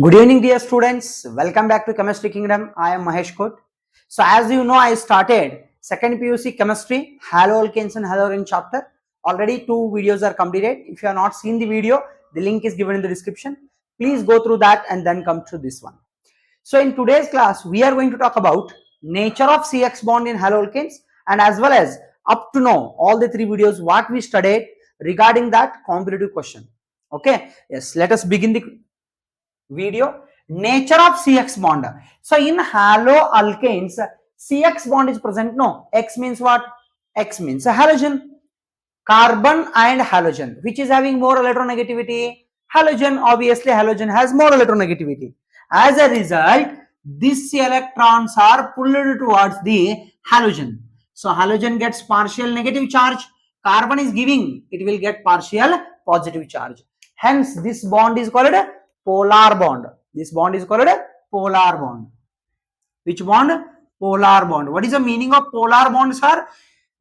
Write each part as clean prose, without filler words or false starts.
Good evening, dear students. Welcome back to Chemistry Kingdom. I am Mahesh Kot. So, as you know, I started second PUC Chemistry, Haloalkanes and Haloarine chapter. Already 2 videos are completed. If you have not seen the video, the link is given in the description. Please go through that and then come to this one. So, in today's class, we are going to talk about nature of CX bond in haloalkanes and as well as up to now all the 3 videos what we studied regarding that competitive question. Okay, yes, let us begin the video. Nature of CX bond. So in haloalkanes, CX bond is present. No, X means what? X means a halogen. Carbon and halogen, which is having more electronegativity? Halogen. Obviously, halogen has more electronegativity. As a result, these electrons are pulled towards the halogen. So halogen gets partial negative charge. Carbon is giving, it will get partial positive charge. Hence, this bond is called a polar bond. This bond is called a polar bond. Which bond? Polar bond. What is the meaning of polar bond, sir?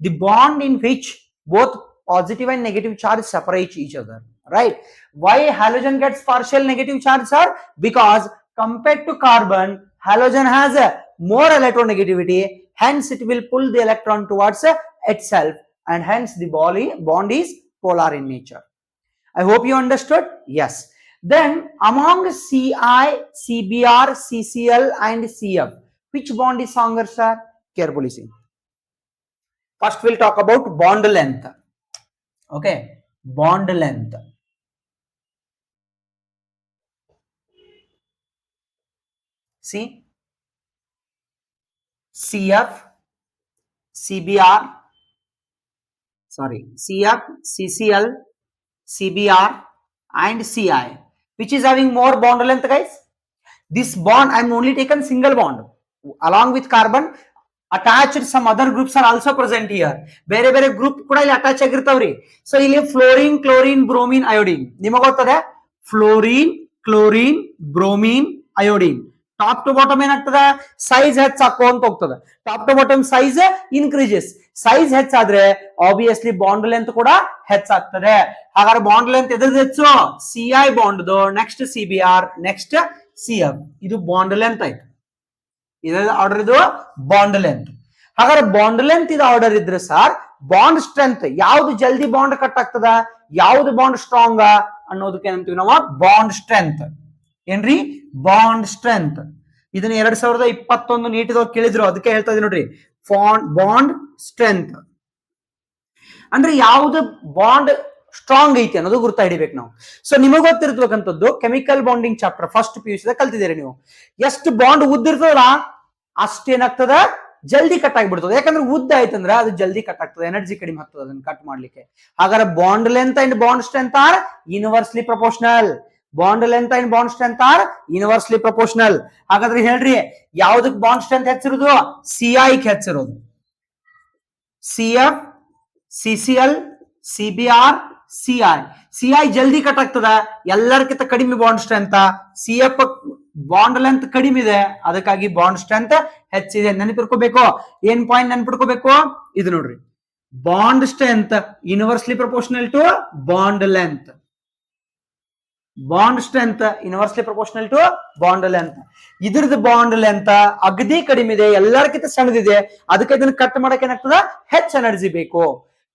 The bond in which both positive and negative charge separate each other, right? Why halogen gets partial negative charge, sir? Because compared to carbon, halogen has a more electronegativity, hence it will pull the electron towards itself, and hence the bond is polar in nature. I hope you understood. Yes. Then among Ci, Cbr, CCl and Cf, which bond is stronger, sir? Carefully see. First we'll talk about bond length. Okay, bond length. See, CF, CBr, CF, CCl, CBr and Ci, which is having more bond length, guys? This bond, I am only taken single bond. Along with carbon, attached some other groups are also present here. Bere group kuda ಇಲ್ಲಿ attach ಆಗಿರ್ತಾವ್ರಿ. So ಇಲ್ಲಿ fluorine, chlorine, bromine, iodine. ನಿಮಗೆ ಗೊತ್ತದೆ? Fluorine, chlorine, bromine, iodine. Top to bottom ಏನಾಗ್ತದೆ? Size ಹೆಚ್ಚಾಕೊಂತ ಹೋಗ್ತದೆ. Top to bottom size increases. Size ಹೆಚ್ಚಾದ್ರೆ obviously bond length ಕೂಡ ಹೆಚ್ಚಾಗ್ತದೆ. ಹಾಗಾದ್ರೆ ಬಾಂಡ್ ಲೆಂತ್ ಎದ್ರದ್ದು ಹೆಚ್ಚು? Ci bond next Cbr next Cf. ಇದು ಬಾಂಡ್ ಲೆಂತ್ ಆಯ್ತು. ಇದರ ಆರ್ಡರ್ ಇದು ಬಾಂಡ್ ಲೆಂತ್. ಹಾಗಾದ್ರೆ ಬಾಂಡ್ ಲೆಂತ್ ಇದು ಆರ್ಡರ್ ಇದ್ರೆ ಸರ್ ಬಾಂಡ್ ಸ್ಟ್ರೆಂತ್ ಯಾವ್ದು ಜಲ್ದಿ ಬಾಂಡ್ ಕಟ್ ಆಗ್ತದ, ಯಾವ್ದು ಬಾಂಡ್ ಸ್ಟ್ರಾಂಗ್ ಅನ್ನೋದಕ್ಕೆ ಏನಂತೀವಿ ನಾವು? Bond strength. ಏನ್ರಿ? Bond strength. ಇದನ್ನ 2021 ನೀಟಿದವ್ರು ಕೇಳಿದ್ರು, ಅದಕ್ಕೆ ಹೇಳ್ತಾ ಇದೀನಿ ನೋಡ್ರಿ. ಬಾಂಡ್ ಸ್ಟ್ರೆಂತ್ ಅಂದ್ರೆ ಯಾವ್ದು ಬಾಂಡ್ ಸ್ಟ್ರಾಂಗ್ ಐತಿ ಅನ್ನೋದು ಗುರ್ತಾ ಹಿಡಿಬೇಕು ನಾವು. ಸೊ ನಿಮಗೆ ಗೊತ್ತಿರ್ತಕ್ಕಂಥದ್ದು chemical bonding chapter first PUC ಕಲ್ತಿದ್ದೀರಿ ನೀವು. ಎಷ್ಟು ಬಾಂಡ್ ಉದ್ದ ಇರ್ತದಲ್ಲ ಅಷ್ಟೇನಾಗ್ತದ, ಜಲ್ದಿ ಕಟ್ ಆಗಿಬಿಡ್ತದೆ. ಯಾಕಂದ್ರೆ ಉದ್ದ ಆಯ್ತಂದ್ರೆ ಅದು ಜಲ್ದಿ ಕಟ್ ಆಗ್ತದೆ, ಎನರ್ಜಿ ಕಡಿಮೆ ಆಗ್ತದೆ ಅದನ್ನ ಕಟ್ ಮಾಡ್ಲಿಕ್ಕೆ. ಹಾಗಾದ್ರೆ bond length and bond strength are inversely proportional. Bond length and bond strength are inversely proportional. ಹಾಗಾದ್ರೆ ಹೇಳ್ರಿ, ಯಾವ್ದಕ್ ಬಾಂಡ್ ಸ್ಟ್ರೆಂತ್ ಹೆಚ್ಚಿರೋದು? Ci ಹೆಚ್ಚಿರೋದು. CF, CCl, CBr, Ci ಜಲ್ದಿ ಕಟ್ ಆಗ್ತದ, ಎಲ್ಲರಿಗಿಂತ ಕಡಿಮೆ bond strength. Cf bond length ಕಡಿಮೆ ಇದೆ, ಅದಕ್ಕಾಗಿ ಬಾಂಡ್ ಸ್ಟ್ರೆಂತ್ ಹೆಚ್ಚಿದೆ. ನೆನಪಿಟ್ಕೋಬೇಕು. ಏನ್ ಪಾಯಿಂಟ್ ನೆನಪಿಟ್ಕೋಬೇಕು? ಇದು ನೋಡ್ರಿ, bond strength inversely proportional to bond length. Bond strength inversely proportional to bond length. ಇದ್ರದ್ದು ಬಾಂಡ್ ಲೆಂತ್ ಅಗದಿ ಕಡಿಮೆ ಇದೆ, ಎಲ್ಲರಿಗಿಂತ ಸಣ್ಣದಿದೆ, ಅದಕ್ಕೆ ಇದನ್ನ ಕಟ್ ಮಾಡಕ್ಕೆ ಏನಾಗ್ತದ? ಹೆಚ್ಚು ಎನರ್ಜಿ ಬೇಕು.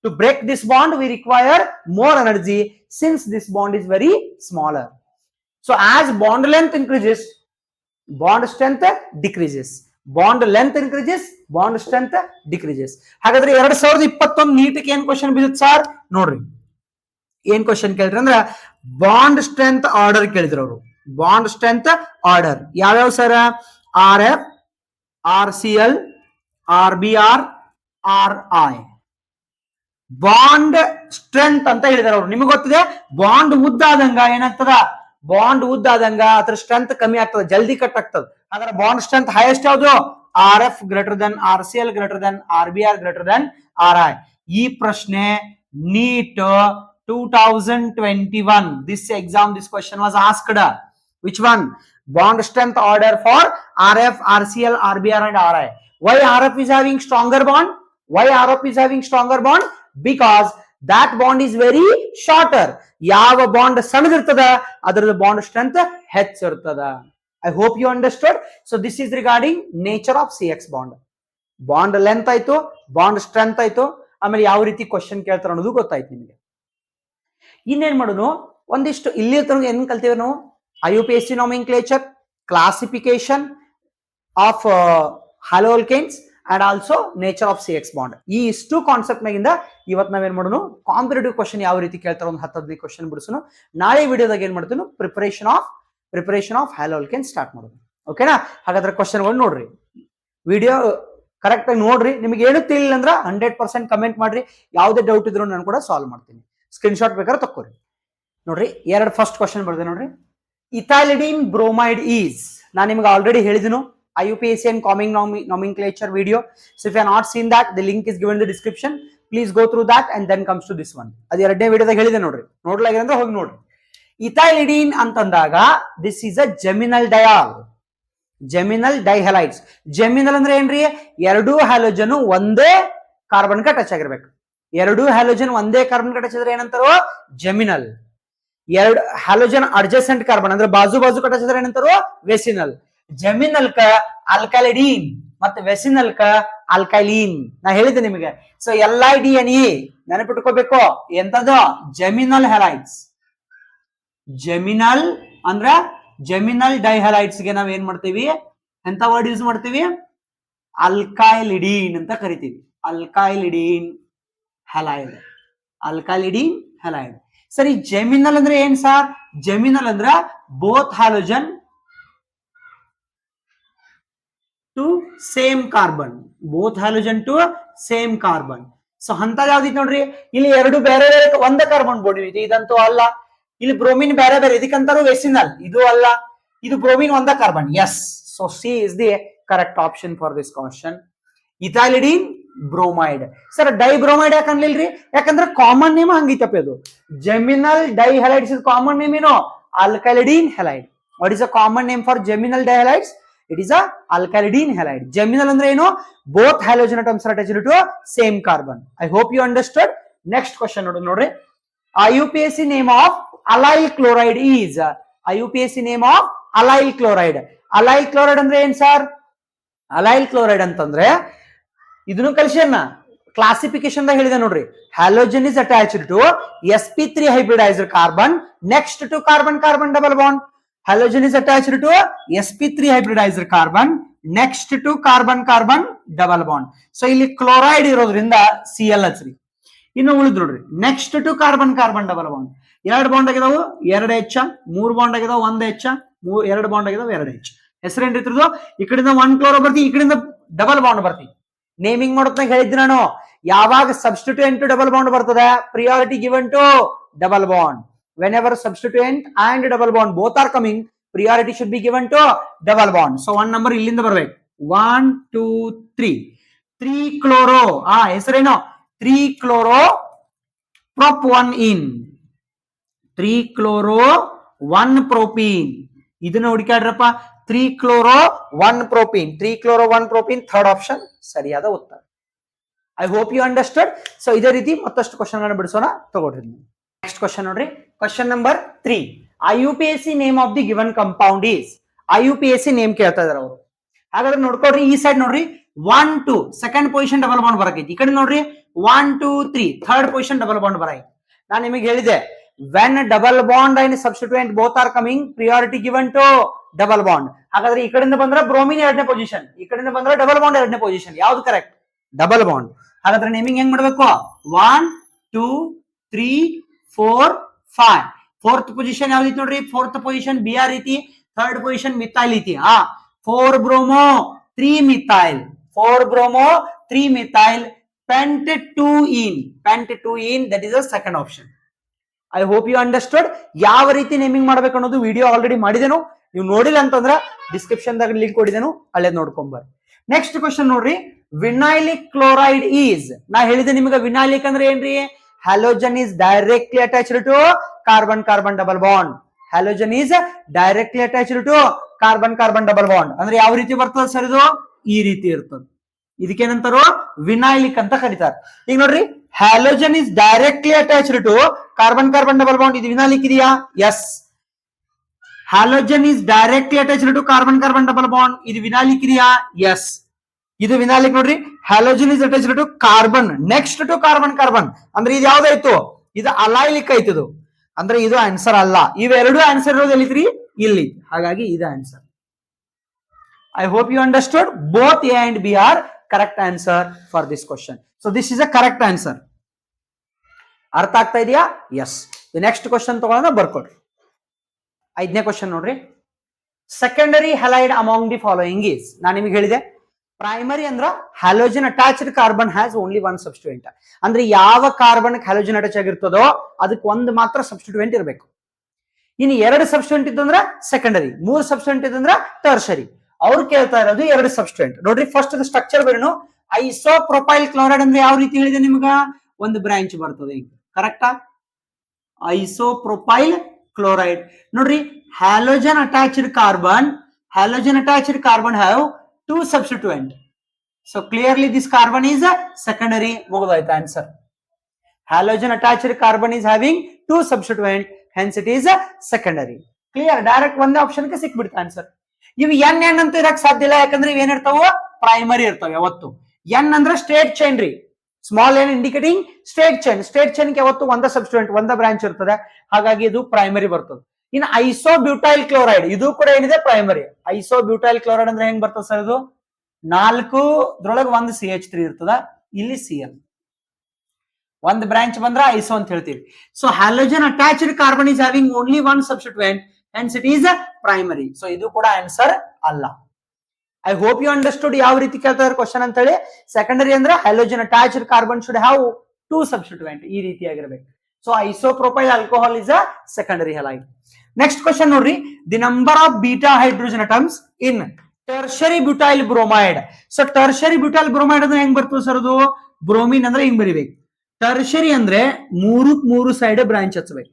To break this bond, we require more energy since this bond is very smaller. So as bond length increases, bond strength decreases. Bond length increases, bond strength decreases. ಹಾಗಾದ್ರೆ 2021 ನೀಟಿಗೆ ಏನ್ ಕ್ವಶನ್ ಬಿದ್ದಿತ್ತು sir? ನೋಡ್ರಿ, ಏನ್ question ಕೇಳಿದ್ರು ಅಂದ್ರೆ bond strength order ಕೇಳಿದ್ರು ಅವರು. Bond strength order ಯಾವ್ಯಾವ sir? RF, RCl, RBr, RI. Bond strength ಅಂತ ಹೇಳಿದಾರೆ ಅವರು. ನಿಮಗೆ ಗೊತ್ತಿದೆ, ಬಾಂಡ್ ಉದ್ದಾದಂಗ ಏನಾಗ್ತದ? ಬಾಂಡ್ ಉದ್ದಾದಂಗ ಅದ್ರ ಸ್ಟ್ರೆಂತ್ ಕಮ್ಮಿ ಆಗ್ತದೆ, ಜಲ್ದಿ ಕಟ್ ಆಗ್ತದೆ. ಹಾಗಾದ್ರೆ ಬಾಂಡ್ ಸ್ಟ್ರೆಂತ್ ಹೈಯೆಸ್ಟ್ ಯಾವುದು? RF greater than RCl greater than RBr greater than RI. ಈ ಪ್ರಶ್ನೆ neat 2021 this question was asked. Which one? Bond strength order for RF, RCl, RBr and RI. Why RF is having stronger bond? Why RF is having stronger bond? Because that bond is very shorter. ಯಾವ bond ಸಣ್ಣದಿರ್ತದ ಅದರ bond strength ಹೆಚ್ಚಿರ್ತದ. I hope you understood. So this is regarding nature of CX bond. Bond length ಆಯ್ತು, bond strength ಆಯ್ತು, ಆಮೇಲೆ ಯಾವ ರೀತಿ question ಕೇಳ್ತಾರ ಅನ್ನೋದು ಗೊತ್ತಾಯ್ತು ನಿಮಗೆ. ಇನ್ನೇನ್ ಮಾಡೋದು, ಒಂದಿಷ್ಟು ಇಲ್ಲಿ ತನಕ ಏನ್ ಕಲ್ತೀವಿ ನಾವು, IUPAC nomenclature, classification of haloalkanes and also nature of CX bond. ಈ ಇಷ್ಟು ಕಾನ್ಸೆಪ್ಟ್ ನಾಗಿಂದ ಇವತ್ತು ನಾವೇನ್ ಮಾಡೋಣ, ಕಾಂಪಿಟೇಟಿವ್ ಕ್ವಶನ್ ಯಾವ ರೀತಿ ಕೇಳ್ತಾರ ಒಂದು 10-15 ಕ್ವಶನ್ ಬಿಡಿಸೋಣ. ನಾಳೆ ವಿಡಿಯೋದಾಗ ಏನ್ ಮಾಡ್ತೀವಿ, ಪ್ರಿಪರೇಷನ್ ಆಫ್ ಹ್ಯಾಲೋಅಲ್ಕೇನ್ ಸ್ಟಾರ್ಟ್ ಮಾಡೋದು. ಓಕೆನಾ? ಹಾಗಾದ್ರೆ ಕ್ವಶನ್ಗಳು ನೋಡ್ರಿ, ವಿಡಿಯೋ ಕರೆಕ್ಟ್ ಆಗಿ ನೋಡ್ರಿ. ನಿಮಗೆ ಏನು ತಿಳಿಲ್ಲ ಅಂದ್ರೆ 100% ಕಮೆಂಟ್ ಮಾಡ್ರಿ. ಯಾವುದೇ ಡೌಟ್ ಇದ್ರು ನಾನು ಕೂಡ ಸಾಲ್ವ್ ಮಾಡ್ತೀನಿ. ಸ್ಕ್ರೀನ್ ಶಾಟ್ ಬೇಕಾದ್ರೆ ತಕ್ಕೋರಿ. ನೋಡ್ರಿ, ಫಸ್ಟ್ ಕ್ವಶನ್ ಬರ್ದೆ ನೋಡ್ರಿ. ಇಥೈಲಿಡೀನ್ ಬ್ರೋಮೈಡ್ ಈಸ್, ನಾನು ನಿಮ್ಗೆ already ಹೇಳಿದಿನು IUPAC and common nomenclature video. So if you have not seen that, the link is given in the description. Please go through that and then comes to this one. ಅದು ಎರಡನೇ ವಿಡಿಯೋದಾಗ ಹೇಳಿದೆ ನೋಡ್ರಿ, ನೋಡ್ಲಾಗಿಲ್ಲ ಅಂದ್ರೆ ಹೋಗಿ ನೋಡ್ರಿ. ಇಥೈಲಿಡೀನ್ ಅಂತಂದಾಗ ದಿಸ್ ಈಸ್ ಅ ಜೆಮಿನಲ್ ಡಯಾಲ್, ಜೆಮಿನಲ್ ಡೈಹಲೈಡ್ಸ್. ಜೆಮಿನಲ್ ಅಂದ್ರೆ ಏನ್ರಿ, ಎರಡು ಹ್ಯಾಲೋಜನ್ ಒಂದೇ ಕಾರ್ಬನ್ ಗೆ ಟಚ್ ಆಗಿರ್ಬೇಕು. ಎರಡು ಹ್ಯಾಲೋಜನ್ ಒಂದೇ ಕಾರ್ಬನ್ ಗೆ ಟಚ್ ಆಗಿದ್ರೆ ಏನಂತಾರೋ ಜೆಮಿನಲ್. ಎರಡು ಹ್ಯಾಲೋಜನ್ ಅಡ್ಜಸೆಂಟ್ ಕಾರ್ಬನ್ ಅಂದ್ರೆ ಬಾಜು ಟಚ್ ಆಗಿದ್ರೆ ಏನಂತಾರೋ ವೆಸಿನಲ್. ಜೆಮಿನಲ್ ಕ ಆಲ್ಕಲಿಡೀನ್ ಮತ್ತೆ ವೆಸಿನಲ್ ಕ ಆಲ್ಕೈಲೀನ್. ನಾ ಹೇಳಿದ್ದೆ ನಿಮಗೆ. So LIDNE ನೆನಪಿಟ್ಕೋಬೇಕು. ಎಂತದ್ದು, ಜೆಮಿನಲ್ ಹ್ಯಾಲೈಡ್ಸ್. ಜೆಮಿನಲ್ ಅಂದ್ರ ಜೆಮಿನಲ್ ಡೈಹಲೈಡ್ಸ್ ಗೆ ನಾವ್ ಏನ್ ಮಾಡ್ತೀವಿ, ಎಂತ ವರ್ಡ್ ಯೂಸ್ ಮಾಡ್ತೀವಿ, ಅಲ್ಕೈಲಿಡೀನ್ ಅಂತ ಕರಿತೀವಿ. Alkylidene halide, alkylidene halide. ಸರಿ, ಜೆಮಿನಲ್ ಅಂದ್ರೆ ಏನ್ ಸರ್? ಜೆಮಿನಲ್ ಅಂದ್ರ both halogen to same carbon, both halogen to same carbon. So ಅಂತ ಯಾವ್ದಿತ್ತು ನೋಡ್ರಿ, ಇಲ್ಲಿ ಎರಡು ಬೇರೆ ಬೇರೆ ಒಂದೇ ಕಾರ್ಬನ್ ಬೋರ್ಡ್ ಇದೆ, ಇದಂತೂ ಅಲ್ಲ. ಇಲ್ಲಿ ಬ್ರೋಮಿನ್ ಬೇರೆ ಬೇರೆ, ಇದಕ್ಕಂತಾರು ವೆಸಿನಲ್, ಇದು ಅಲ್ಲ. ಇದು ಬ್ರೋಮಿನ್ ಒಂದ carbon. Yes, so C is the correct option for this question. Ethylidene bromide. Sir dibromide ಯಾಕೆ ಅನ್ಲಿಲ್ರಿ? ಯಾಕಂದ್ರೆ ಕಾಮನ್ ನೇಮ್ ಹಂಗಿತ್ತಪ್ಪ ಅದು. Geminal dihalides is common name ಏನು, alkylidene halide. What is a common name for geminal dihalides? It is a alkylidene halide. Geminal ಅಂದ್ರೆ ಏನು, both halogen atoms are attached to same carbon. I hope you understood. Next question ನೋಡ್ರಿ. IUPAC name of allyl chloride is, IUPAC name of allyl chloride. Allyl chloride ಅಂದ್ರೆ ಏನ್ sir? allyl chloride ಅಂತಂದ್ರೆ ಇದನ್ನು ಕಲಿಸಿಯನ್ನ classification ದಾಗ ಹೇಳಿದೆ ನೋಡ್ರಿ. halogen is attached to sp3 hybridized carbon next to carbon double bond. Halogen is attached to sp3 hybridized carbon next to carbon double bond. So ಇಲ್ಲಿ chloride ಇರೋದ್ರಿಂದ Cl ಹಚ್ರಿ. ಇನ್ನು ಉಳಿದ್ ನೋಡ್ರಿ, next to carbon double bond. ಎರಡು bond ಆಗಿದಾವು 2 H, 3 bond ಆಗಿದಾವ 1 H, 2 bond ಆಗಿದಾವ 2 H. ಹೆಸರೇನ್ರಿ ಇದ್ರದ್ದು? ಈ ಕಡೆಯಿಂದ 1 ಕ್ಲೋರೋ ಬರ್ತಿ, ಈ ಕಡೆಯಿಂದ ಡಬಲ್ ಬಾಂಡ್ ಬರ್ತಿ. ನೇಮಿಂಗ್ ಮಾಡೋದ್ನಾಗ ಹೇಳಿದ್ದೆ ನಾನು, ಯಾವಾಗ ಸಬ್ಸ್ಟಿಟ್ಯೂಯೆಂಟ್ ಟು ಡಬಲ್ ಬಾಂಡ್ ಬರ್ತದೆ, priority given to double bond. Whenever substituent and double bond both are coming, priority should be given to double bond. So one number illinda barbeku. 1 2 3 3 chloro, ಹೆಸರೇನು, 3 chloro prop 1 in, 3 chloro 1 propene. ಇದನ್ನ ಹುಡುಕಾಡ್ರಪ್ಪ. 3 chloro 1 propene, 3 chloro 1 propene, third option ಸರಿಯಾದ ಉತ್ತರ. I hope you understood. So ಇದೇ ರೀತಿ ಮತ್ತಷ್ಟು question ಗಳನ್ನು ಬಿಡಿಸೋಣ, ತಗೊಳ್ರಿ. Next question ನೋಡ್ರಿ, question number 3. IUPAC name of the given compound is. IUPAC name ಕೇಳ್ತಾ ಇದಾರೆ ಅವರು. ಹಾಗಾದ್ರೆ ನೋಡ್ಕೊಡ್ರಿ, ಈ ಸೈಡ್ ನೋಡ್ರಿ 1 2 ಸೆಕೆಂಡ್ ಪೊಸಿಷನ್ ಡಬಲ್ ಬಾಂಡ್ ಬರಕೈತಿ. ಈ ಕಡೆ ನೋಡ್ರಿ 1 2 3 ಥರ್ಡ್ ಪೊಸಿಷನ್ ಡಬಲ್ ಬಾಂಡ್ ಬರಕೈತಿ. ನಾನು ನಿಮಗೆ ಹೇಳಿದೆ, when double bond and substituent both are coming, priority given to double bond. ಹಾಗಾದ್ರೆ ಈ ಕಡೆಯಿಂದ ಬಂದ್ರೆ ಬ್ರೋಮಿನ್ 2ನೇ ಪೊಸಿಷನ್, ಈ ಕಡೆಯಿಂದ ಬಂದ್ರೆ ಡಬಲ್ ಬಾಂಡ್ 2ನೇ ಪೊಸಿಷನ್. ಯಾವ್ದು ಕರೆಕ್ಟ್? Double bond. ಹಾಗಾದ್ರೆ ನೇಮಿಂಗ್ ಹೆಂಗ್ ಮಾಡ್ಬೇಕು? 1 2 3 4 5. ಫೋರ್ತ್ ಪೊಸಿಷನ್ ಯಾವ್ದಿತ್ತು ನೋಡ್ರಿ, ಫೋರ್ತ್ ಪೊಸಿಷನ್ Br ಐತಿ, ಥರ್ಡ್ ಪೊಸಿಷನ್ ಮಿಥೈಲ್ ಐತಿ. 4 bromo 3 methyl, 4 bromo 3 methyl, pent 2 in, that is the second option. I hope you understood. ಯಾವ ರೀತಿ ನೇಮಿಂಗ್ ಮಾಡ್ಬೇಕು ಅನ್ನೋದು ವಿಡಿಯೋ ಆಲ್ರೆಡಿ ಮಾಡಿದೆನು. ನೀವು ನೋಡಿಲ್ಲ ಅಂತಂದ್ರ ಡಿಸ್ಕ್ರಿಪ್ಷನ್ ದಾಗ ಲಿಂಕ್ ಕೊಡಿದೆನು, ಅಲ್ಲೇ ನೋಡ್ಕೊಂಬರ್ರಿ. ನೆಕ್ಸ್ಟ್ ಕ್ವಶನ್ ನೋಡ್ರಿ, ವಿನೈಲಿಕ್ ಕ್ಲೋರೈಡ್ ಈಸ್. ನಾ ಹೇಳಿದೆ ನಿಮಗೆ, ವಿನೈಲಿಕ್ ಅಂದ್ರೆ ಏನ್ರಿ? Halogen is directly attached to carbon double bond. Halogen is directly attached to carbon double bond. ಅಂದ್ರೆ ಯಾವ ರೀತಿ ಬರ್ತದೆ ಸರ್ ಇದು? ಈ ರೀತಿ ಇರ್ತದೆ. ಇದಕ್ಕೇನಂತಾರೋ ವಿನೈಲಿಕ್ ಅಂತ ಕರೀತಾರೆ. ಈಗ ನೋಡ್ರಿ, halogen is directly attached to carbon carbon double bond. ಇದು ವಿನೈಲಿಕ್ ಇದೆಯಾ? Yes. Halogen is directly attached to carbon carbon double bond. ಇದು ವಿನೈಲಿಕ್ ಇದೆಯಾ? ಎಸ್. ಇದು ವಿನೈಲಿಕ್ ನೋಡ್ರಿ. Halogen is attached to carbon next to carbon carbon ಅಂದ್ರೆ ಇದು ಯಾವ್ದಾಯ್ತು? ಇದು ಅಲೈಲಿಕ್ ಆಯ್ತದು. ಅಂದ್ರೆ ಇದು ಆನ್ಸರ್ ಅಲ್ಲ. ಇವೆರಡು ಆನ್ಸರ್ ಇರೋದು ಎಲ್ಲಿದ್ರಿ? ಇಲ್ಲಿ. ಹಾಗಾಗಿ ಇದು answer. I hope you understood. Both A and B are correct answer for this question. So this is a correct answer. ಅರ್ಥ ಆಗ್ತಾ ಇದೆಯಾ? ಎಸ್. ನೆಕ್ಸ್ಟ್ ಕ್ವಶನ್ ತಗೊಳ್ಳೋಣ, ಬರ್ಕೊಡ್ರಿ. 5ನೇ ಕ್ವಶನ್ ನೋಡ್ರಿ. Secondary halide among the following is. ನಾನು ನಿಮಗೆ ಹೇಳಿದೆ primary ಅಂದ್ರ halogen attached carbon has only one substituent. ಅಂದ್ರೆ ಯಾವ ಕಾರ್ಬನ್ ಹ್ಯಾಲೋಜನ್ ಅಟ್ಯಾಚ್ ಆಗಿರ್ತದೋ ಅದಕ್ಕೆ ಒಂದು ಮಾತ್ರ ಸಬ್ಸ್ಟಿಟ್ಯೂಯೆಂಟ್ ಇರಬೇಕು. ಇನ್ನು 2 ಸಬ್ಸ್ಟಿಟ್ಯೂಯೆಂಟ್ ಇದ್ದಂದ್ರ ಸೆಕೆಂಡರಿ, 3 ಸಬ್ಸ್ಟಿಟ್ಯೂಯೆಂಟ್ ಇದ್ದಂದ್ರ ಟರ್ಷರಿ. ಅವ್ರು ಕೇಳ್ತಾ ಇರೋದು 2 ಸಬ್ಸ್ಟಿಟ್ಯೂಯೆಂಟ್. ನೋಡ್ರಿ, ಫಸ್ಟ್ ಸ್ಟ್ರಕ್ಚರ್ ಬರೀನು. ಐಸೋಪ್ರೊಪೈಲ್ ಕ್ಲೋರೈಡ್ ಅಂದ್ರೆ ಯಾವ ರೀತಿ ಹೇಳಿದೆ ನಿಮ್ಗ? ಒಂದು ಬ್ರಾಂಚ್ ಬರ್ತದೆ. ಈಗ ಕರೆಕ್ಟಾ? Isopropyl chloride. ನೋಡ್ರಿ, halogen attached carbon have 2 substituent. So clearly this carbon is a secondary. ಮುಗಿದೋಯ್ತು answer. Halogen attached carbon is having 2 substituent, hence it is a secondary. Clear? Direct ಒಂದೇ ಆಪ್ಷನ್ ಗೆ ಸಿಕ್ಬಿಡ್ತು ಆನ್ಸರ್. ಇವು N ಅಂತ ಇರಕ್ ಸಾಧ್ಯ ಇಲ್ಲ, ಯಾಕಂದ್ರೆ ಇವೇನಿರ್ತಾವ? Primary ಇರ್ತಾವ ಯಾವತ್ತು. ಎನ್ ಅಂದ್ರೆ ಸ್ಟೇಟ್ ಚೈನ್ ರೀ. Small N indicating state chain. State chain ಯಾವತ್ತು ಒಂದ ಸಬ್ಸ್ಟಿಟ್ಯೂಯೆಂಟ್, ಒಂದ ಬ್ರಾಂಚ್ ಇರ್ತದೆ. ಹಾಗಾಗಿ ಇದು ಪ್ರೈಮರಿ ಬರ್ತದೆ. ಇನ್ನು ಐಸೋಬ್ಯೂಟೈಲ್ ಕ್ಲೋರೈಡ್, ಇದು ಕೂಡ ಏನಿದೆ? ಪ್ರೈಮರಿ. ಐಸೋಬ್ಯೂಟೈಲ್ ಕ್ಲೋರೈಡ್ ಅಂದ್ರೆ ಹೆಂಗ್ ಬರ್ತದೆ ಸರ್? ಇದು 4 ಒಂದು CH3 ಇರ್ತದ, ಇಲ್ಲಿ Cl. ಒಂದು ಬ್ರಾಂಚ್ ಬಂದ್ರ ಐಸೋ ಅಂತ ಹೇಳ್ತೀವಿ. So halogen attached carbon is having only one substituent, hence it is a primary. So ಇದು ಕೂಡ ಆನ್ಸರ್ ಅಲ್ಲ. ಐ ಹೋಪ್ ಯು ಅಂಡರ್ಸ್ಟುಡ್ ಯಾವ ರೀತಿ ಕೇಳ್ತಾ ಇರೋ ಕ್ವಶನ್ ಅಂತ ಹೇಳಿ. ಸೆಕೆಂಡರಿ ಅಂದ್ರೆ halogen attached carbon should have 2 substituent, ಈ ರೀತಿಯಾಗಿರ್ಬೇಕು. So isopropyl alcohol is a secondary halide. Next question ನೋಡ್ರಿ. The number of beta hydrogen atoms in tertiary butyl bromide. So tertiary butyl bromide ಅಂದ್ರೆ ಹೆಂಗ್ ಬರ್ತದೆ sir? ಅದು bromine ಅಂದ್ರೆ ಹಿಂಗ್ ಬರಿಬೇಕು. ಟರ್ಷರಿ ಅಂದ್ರೆ 3 ಸೈಡ್ ಬ್ರಾಂಚ್ ಹಚ್ಚಬೇಕು.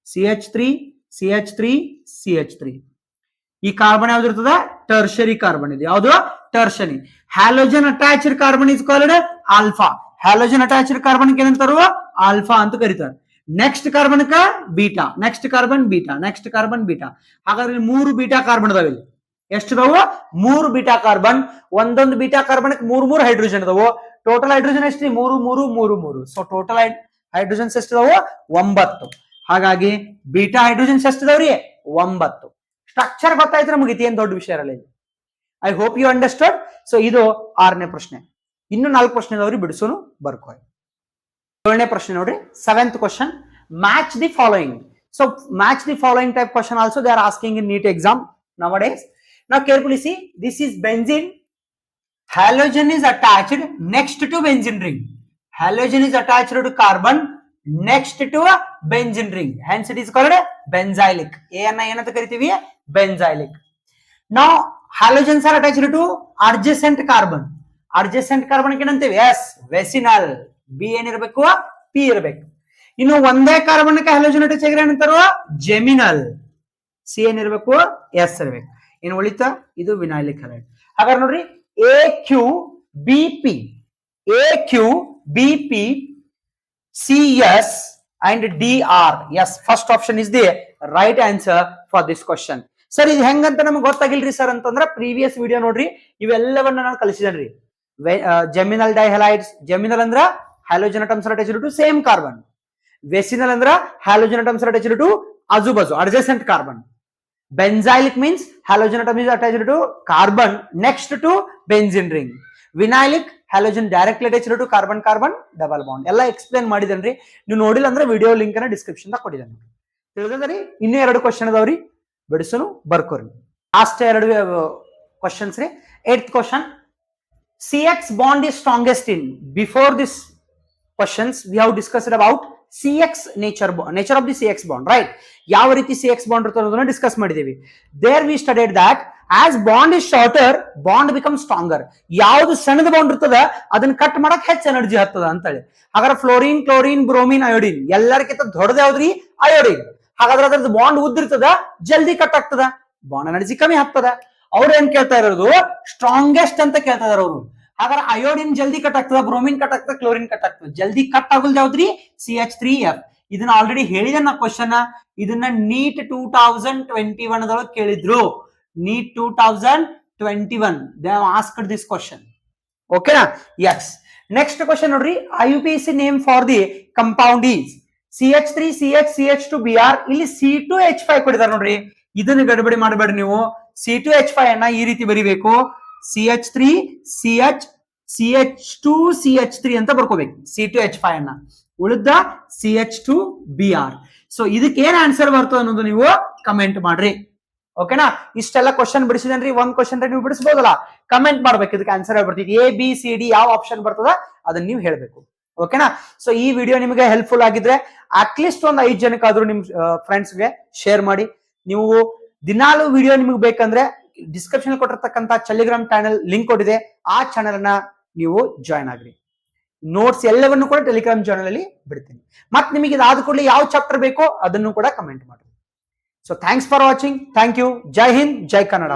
CH3 CH3 CH3. ಈ ಕಾರ್ಬನ್ ಯಾವ್ದು ಇರ್ತದ? ಟರ್ಷರಿ ಕಾರ್ಬನ್ ಇದೆ. ಯಾವ್ದು? Tertiary. Halogen attached carbon is called alpha. Halogen attached carbon ಏನಂತಾರು? ಆಲ್ಫಾ ಅಂತ ಕರೀತಾರೆ. ನೆಕ್ಸ್ಟ್ ಕಾರ್ಬನ್ ಕ beta, next carbon beta, next carbon beta. ಹಾಗಾದ್ರೆ 3 ಬೀಟಾ ಕಾರ್ಬನ್ ಅದಾವ. ಇಲ್ಲಿ ಎಷ್ಟು ಅದಾವು? 3 ಬೀಟಾ ಕಾರ್ಬನ್. ಒಂದೊಂದು ಬೀಟಾ ಕಾರ್ಬನ್ 3 ಹೈಡ್ರೋಜನ್ ಅದಾವು. ಟೋಟಲ್ ಹೈಡ್ರೋಜನ್ ಎಷ್ಟು? 3. ಸೊ ಟೋಟಲ್ ಹೈಡ್ರೋಜನ್ಸ್ ಎಷ್ಟು ಅದಾವು? 9. ಹಾಗಾಗಿ ಬೀಟಾ ಹೈಡ್ರೋಜನ್ಸ್ ಎಷ್ಟು ಅದಾವ್ರಿ? 9. ಸ್ಟ್ರಕ್ಚರ್ ಗೊತ್ತಾಯ್ತು ಮುಗಿತಿ, ಏನ್ ದೊಡ್ಡ ವಿಷಯ ಇರಲ್ಲ. I hope you understood. So ಇದು 6ನೇ ಪ್ರಶ್ನೆ. ಇನ್ನು 4 ಪ್ರಶ್ನೆ ಅದಾವ್ರಿ, ಬಿಡಿಸೋನು ಬರ್ಕೋ. 7ನೇ ಪ್ರಶ್ನೆ ನೋಡ್ರಿ. 7th question. Match the following. So match the following type question also they are asking in NEET exam nowadays. Now carefully see, this is benzene. Halogen is attached next to benzene ring. Halogen is attached to carbon next to a benzene ring. Hence it is called benzylic. ANI ಏನಂತ ಕರಿತೀವಿ? Benzylic. Now halogens are attached to adjacent carbon. Adjacent carbon ಏನಂತೀವಿ? S. Vicinal. B ಏನಿರಬೇಕು? P ಇರಬೇಕು. ಇನ್ನು ಒಂದೇ carbon halogen attach ಆಗಿರೋ ಏನಂತಾರ? ಜೆಮಿನಲ್. C ಏನಿರ್ಬೇಕು? S ಇರ್ಬೇಕು. ಇನ್ನು ಉಳಿತ ಇದು ವಿನೈಲಿಕ್ ಹ್ಯಾಲೈಡ್. ಹಾಗಾದ್ರೆ ನೋಡ್ರಿ, AQBP CS and DR. Yes, first option is the right answer for this question. Sir ಇದು ಹೆಂಗಂತ ನಮ್ಗೆ ಗೊತ್ತಾಗಿಲ್ರಿ ಸರ್ ಅಂತಂದ್ರ ಪ್ರೀವಿಯಸ್ ವಿಡಿಯೋ ನೋಡ್ರಿ, ಇವೆಲ್ಲವನ್ನ ನಾನು ಕಲಿಸಿದನ್ರಿ. Geminal dihalides. ಜೆಮಿನಲ್ ಅಂದ್ರ halogen atoms attached to same carbon. Vicinal ಅಂದ್ರ ಹ್ಯಾಲೋಜನ್ ಅಟಮ್ಸ್ ಅಟ್ಯಾಚ್ಡ್ ಟು ಆಜು ಬಾಜು adjacent carbon. Benzylic means halogen atom is attached to carbon next to benzene ring. Vinylic halogen directly attached to carbon carbon double bond. ಎಲ್ಲ explain ಮಾಡಿದನ್ರಿ. ನೀವು ನೋಡಿಲ್ಲ ಅಂದ್ರೆ video link ಅನ್ನ description ದಾಗ ಕೊಟ್ಟಿದ್ದಾನೆ. ತಿಳಿದ್ರಿ? ಇನ್ನೂ 2 ಕ್ವಶನ್ ಅದಾವ್ರಿ, ಬಿಡಿಸೋನು ಬರ್ಕೋರಿ. ಲಾಸ್ಟ್ 2 ಕ್ವಶನ್ಸ್ ರೀ. 8th question. CX bond is strongest in. Before this questions we have discussed about CX nature of the CX bond, right? ಯಾವ ರೀತಿ CX bond ಇರ್ತದೆ ಅನ್ನೋದನ್ನ ಡಿಸ್ಕಸ್ ಮಾಡಿದೀವಿ. There we studied that as bond is shorter, bond becomes stronger. ಯಾವುದು ಸಣ್ಣದ bond ಇರ್ತದ ಅದನ್ನ cut ಮಾಡಕ್ ಹೆಚ್ಚು ಎನರ್ಜಿ ಹತ್ತದ ಅಂತ ಹೇಳಿ. ಹಾಗಾದ್ರೆ ಫ್ಲೋರಿನ್, ಕ್ಲೋರಿನ್, ಬ್ರೋಮಿನ್, ಅಯೋಡಿನ್ ಎಲ್ಲರಿಗಿಂತ ದೊಡ್ಡದ ಯಾವ್ದ್ರಿ? ಅಯೋಡಿನ್. ಹಾಗಾದ್ರೆ ಅದ್ರದ್ದು ಬಾಂಡ್ ಉದ್ದಿರ್ತದ, ಜಲ್ದಿ ಕಟ್ ಆಗ್ತದ, ಬಾಂಡ್ ಎನರ್ಜಿ ಕಮ್ಮಿ ಆಗ್ತದ. ಅವ್ರು ಏನ್ ಕೇಳ್ತಾ ಇರೋದು? ಸ್ಟ್ರಾಂಗೆಸ್ಟ್ ಅಂತ ಕೇಳ್ತಾ ಇದಾರೆ ಅವರು. ಹಾಗಾದ್ರೆ ಅಯೋಡಿನ್ ಜಲ್ದಿ ಕಟ್ ಆಗ್ತದ, ಬ್ರೋಮಿನ್ ಕಟ್ ಆಗ್ತದ, ಕ್ಲೋರಿನ್ ಕಟ್ ಆಗ್ತದ. ಜಲ್ದಿ ಕಟ್ ಆಗುಲ್ ಯಾವ್ದ್ರಿ? CH3F. ಇದನ್ನ ಆಲ್ರೆಡಿ ಹೇಳಿದೆ ನಾ ಕ್ವಶನ್. ಇದನ್ನ ನೀಟ್ 2021 ದೊಳಗೆ ಕೇಳಿದ್ರು. NEET 2021 they have asked this question. ಓಕೆನಾ? ಎಸ್. ನೆಕ್ಸ್ಟ್ ಕ್ವಶನ್ ನೋಡ್ರಿ, IUPAC name for the compound is CH3 CH CH2Br. ಇಲ್ಲಿ C2H5 ಕೊಟ್ಟಿದ್ದಾರೆ ನೋಡ್ರಿ. ಇದನ್ನ ಗಡಬಡಿ ಮಾಡಬೇಡಿ ನೀವು. C2H5 ಅನ್ನ ಈ ರೀತಿ ಬರಿಬೇಕು, CH3 CH CH2 CH3 ಅಂತ ಬರ್ಕೋಬೇಕು C2H5 ಅನ್ನ. ಉಳಿದ CH2Br. ಸೊ ಇದಕ್ಕೆ ಏನ್ ಆನ್ಸರ್ ಬರ್ತದೆ ಅನ್ನೋದು ನೀವು ಕಮೆಂಟ್ ಮಾಡ್ರಿ. ಓಕೆನಾ? ಇಷ್ಟೆಲ್ಲ ಕ್ವಶನ್ ಬಿಡಿಸಿದನ್ರಿ. ಒಂದ್ ಕ್ವಶನ್ ನೀವು ಬಿಡಿಸಬಹುದಲ್ಲ, ಕಮೆಂಟ್ ಮಾಡ್ಬೇಕು. ಇದಕ್ಕೆ ಆನ್ಸರ್ ಬರ್ತಿದೆ ABCD ಯಾವ ಆಪ್ಷನ್ ಬರ್ತದ ಅದನ್ನ ನೀವು ಹೇಳ್ಬೇಕು. ಓಕೆನಾ? ಸೊ ಈ ವಿಡಿಯೋ ನಿಮಗೆ ಹೆಲ್ಪ್ಫುಲ್ ಆಗಿದ್ರೆ ಅಟ್ಲೀಸ್ಟ್ ಒಂದು 5 ಜನಕ್ಕಾದ್ರೂ ನಿಮ್ ಫ್ರೆಂಡ್ಸ್ಗೆ ಶೇರ್ ಮಾಡಿ. ನೀವು ದಿನಾಲು ವಿಡಿಯೋ ನಿಮಗೆ ಬೇಕಂದ್ರೆ ಡಿಸ್ಕ್ರಿಪ್ಷನ್ ಕೊಟ್ಟಿರ್ತಕ್ಕಂಥ ಟೆಲಿಗ್ರಾಮ್ ಚಾನೆಲ್ ಲಿಂಕ್ ಕೊಟ್ಟಿದೆ, ಆ ಚಾನೆಲ್ ಅನ್ನ ನೀವು ಜಾಯ್ನ್ ಆಗ್ರಿ. ನೋಟ್ಸ್ ಎಲ್ಲವನ್ನು ಕೂಡ ಟೆಲಿಗ್ರಾಮ್ ಚಾನೆಲ್ ಅಲ್ಲಿ ಬಿಡ್ತೀನಿ. ಮತ್ತೆ ನಿಮಗೆ ಇದಾದ ಕೂಡಲೇ ಯಾವ ಚಾಪ್ಟರ್ ಬೇಕೋ ಅದನ್ನು ಕೂಡ ಕಮೆಂಟ್ ಮಾಡಿ. So thanks for watching. Thank you. ಜೈ ಹಿಂದ್, ಜೈ ಕನ್ನಡ.